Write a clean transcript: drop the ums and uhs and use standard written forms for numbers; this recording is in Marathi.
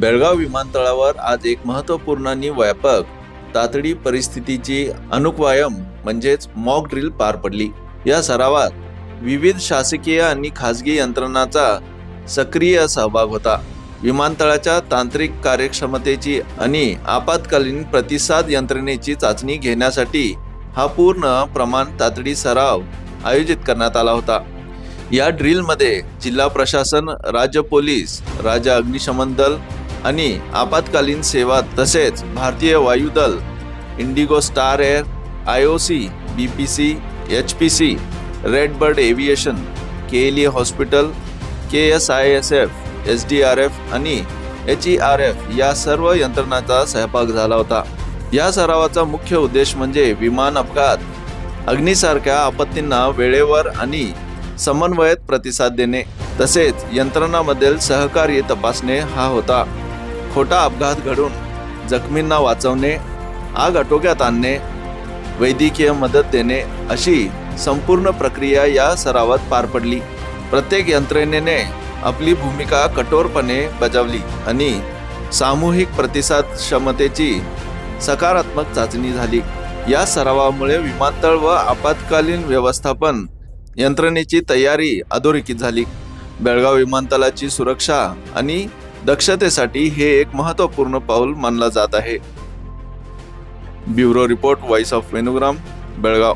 बेळगाव विमानतळावर आज एक महत्त्वपूर्ण आणि व्यापक तातडी परिस्थितीची अनुक्वायम म्हणजेच मॉक ड्रिल पार पडली। या सरावात विविध शासकीय आणि खासगी यंत्रणांचा सक्रिय सहभाग होता। विमानतळाच्या तांत्रिक कार्यक्षमतेची आणि आपत्कालीन प्रतिसाद यंत्रणेची चाचणी घेण्यासाठी हा पूर्ण प्रमाण तातडी सराव आयोजित करण्यात आला होता। या ड्रिलमध्ये जिल्हा प्रशासन, राज्य पोलीस, राज्य अग्निशमन दल आणि आपत्कालीन सेवा तसेच भारतीय वायुदल, IndiGo Star Air, IOC, BPC, HPC, Red Bird Aviation, KLE hospital, KSISF, SDRF आणि HERF या सर्व यंत्रणांचा सहभाग झाला होता। या सरावाचा मुख्य उद्देश म्हणजे विमान अपघात, अग्नीसारख्या आपत्तींना वेळेवर आणि समन्वयित प्रतिसाद देणे तसेच यंत्रणांमधील सहकार्य तपासणे हा होता। खोटा अपघात घडून जखमींना वाचवणे, आग आटोक्यात आणणे, वैद्यकीय मदत देणे अशी संपूर्ण प्रक्रिया या सरावात पार पडली। प्रत्येक यंत्रणेने आपली भूमिका कठोरपणे बजावली आणि सामूहिक प्रतिसाद क्षमतेची सकारात्मक चाचणी झाली। या सरावामुळे विमानतळ व आपत्कालीन व्यवस्थापन यंत्रणेची तयारी अधोरेखित झाली। बेळगाव विमानतळाची सुरक्षा आणि दक्षतेसाठी हे एक महत्त्वपूर्ण पाऊल मानला जात आहे। Bureau report, voice of Venugram, Belgaum.